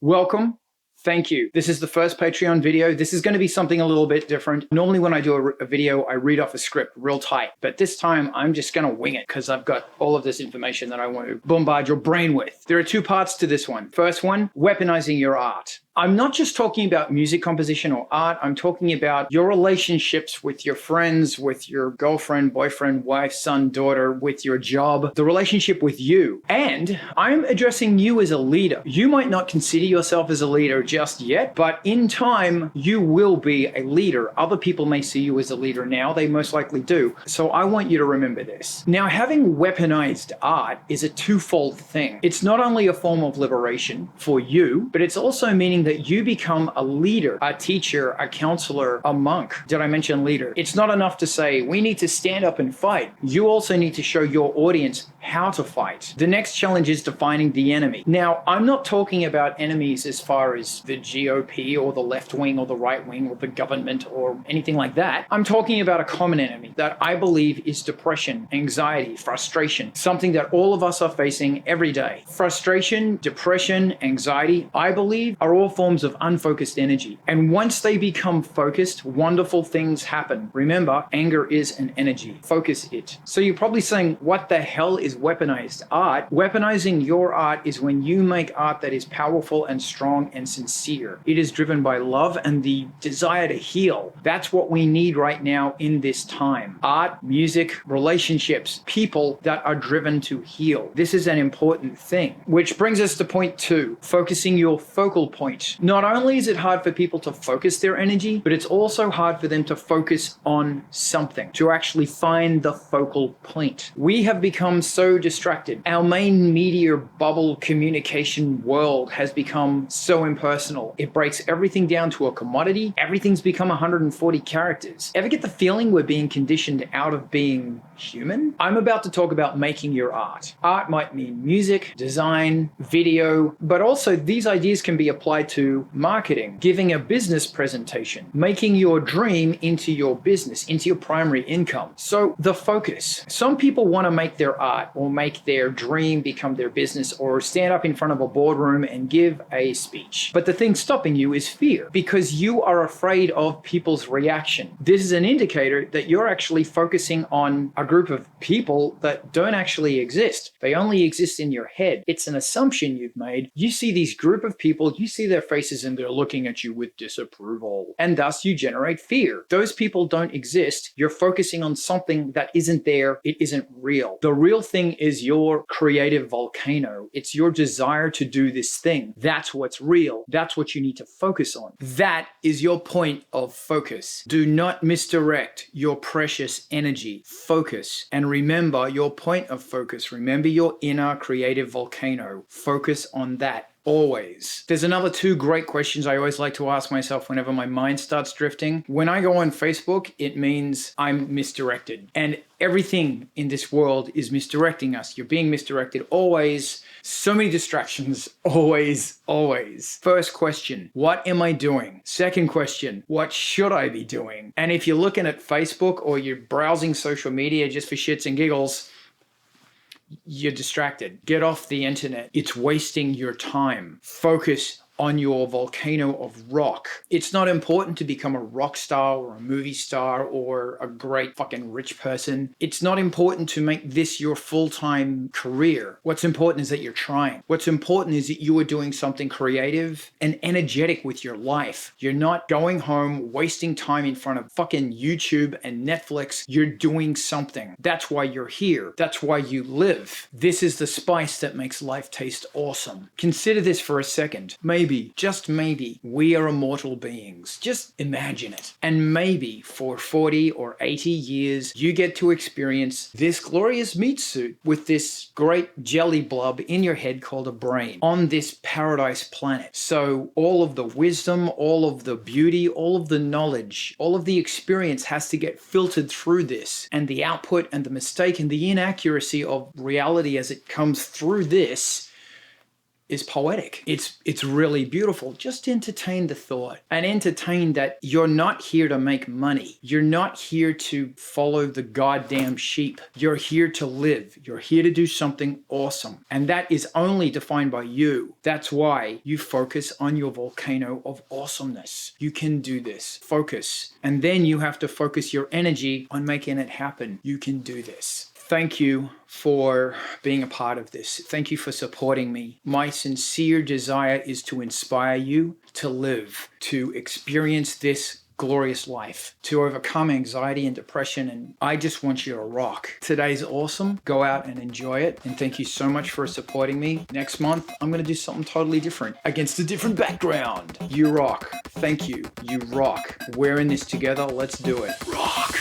Welcome. Thank you. This is the first Patreon video. This is going to be something a little bit different. Normally when I do a video, I read off a script real tight, but this time I'm just going to wing it because I've got all of this information that I want to bombard your brain with. There are two parts to this one. First one, weaponizing your art. I'm not just talking about music composition or art. I'm talking about your relationships with your friends, with your girlfriend, boyfriend, wife, son, daughter, with your job, the relationship with you. And I'm addressing you as a leader. You might not consider yourself as a leader just yet, but in time, you will be a leader. Other people may see you as a leader now. They most likely do. So I want you to remember this. Now, having weaponized art is a twofold thing. It's not only a form of liberation for you, but it's also meaning that you become a leader, a teacher, a counselor, a monk. Did I mention leader? It's not enough to say, we need to stand up and fight. You also need to show your audience how to fight. The next challenge is defining the enemy. Now, I'm not talking about enemies as far as the GOP or the left wing or the right wing or the government or anything like that. I'm talking about a common enemy that I believe is depression, anxiety, frustration, something that all of us are facing every day. Frustration, depression, anxiety, I believe, are all forms of unfocused energy. And once they become focused, wonderful things happen. Remember, anger is an energy. Focus it. So you're probably saying, what the hell is weaponized art? Weaponizing your art is when you make art that is powerful and strong and sincere. It is driven by love and the desire to heal. That's what we need right now in this time. Art, music, relationships, people that are driven to heal. This is an important thing. Which brings us to point 2, focusing your focal point. Not only is it hard for people to focus their energy, but it's also hard for them to focus on something, to actually find the focal point. We have become so distracted. Our main media bubble communication world has become so impersonal. It breaks everything down to a commodity. Everything's become 140 characters. Ever get the feeling we're being conditioned out of being human? I'm about to talk about making your art. Art might mean music, design, video, but also these ideas can be applied to marketing, giving a business presentation, making your dream into your business, into your primary income. So the focus. Some people want to make their art or make their dream become their business or stand up in front of a boardroom and give a speech. But the thing stopping you is fear because you are afraid of people's reaction. This is an indicator that you're actually focusing on a group of people that don't actually exist. They only exist in your head. It's an assumption you've made. You see these group of people, you see their faces and they're looking at you with disapproval. And thus you generate fear. Those people don't exist. You're focusing on something that isn't there. It isn't real. The real thing is your creative volcano. It's your desire to do this thing. That's what's real. That's what you need to focus on. That is your point of focus. Do not misdirect your precious energy. Focus. And remember your point of focus. Remember your inner creative volcano. Focus on that. Always. There's another 2 great questions I always like to ask myself whenever my mind starts drifting. When I go on Facebook, it means I'm misdirected. And everything in this world is misdirecting us. You're being misdirected always. So many distractions. Always, always. First question, what am I doing? Second question, what should I be doing? And if you're looking at Facebook or you're browsing social media just for shits and giggles, you're distracted. Get off the internet. It's wasting your time. Focus on your volcano of rock. It's not important to become a rock star or a movie star or a great fucking rich person. It's not important to make this your full-time career. What's important is that you're trying. What's important is that you are doing something creative and energetic with your life. You're not going home, wasting time in front of fucking YouTube and Netflix. You're doing something. That's why you're here. That's why you live. This is the spice that makes life taste awesome. Consider this for a second. Maybe, just maybe, we are immortal beings. Just imagine it. And maybe for 40 or 80 years, you get to experience this glorious meat suit with this great jelly blub in your head called a brain on this paradise planet. So all of the wisdom, all of the beauty, all of the knowledge, all of the experience has to get filtered through this. And the output and the mistake and the inaccuracy of reality as it comes through this is poetic. It's really beautiful. Just entertain the thought and entertain that you're not here to make money. You're not here to follow the goddamn sheep. You're here to live. You're here to do something awesome. And that is only defined by you. That's why you focus on your volcano of awesomeness. You can do this. Focus. And then you have to focus your energy on making it happen. You can do this. Thank you for being a part of this. Thank you for supporting me. My sincere desire is to inspire you to live, to experience this glorious life, to overcome anxiety and depression, and I just want you to rock. Today's awesome. Go out and enjoy it, and thank you so much for supporting me. Next month, I'm going to do something totally different, against a different background. You rock. Thank you. You rock. We're in this together. Let's do it. Rock.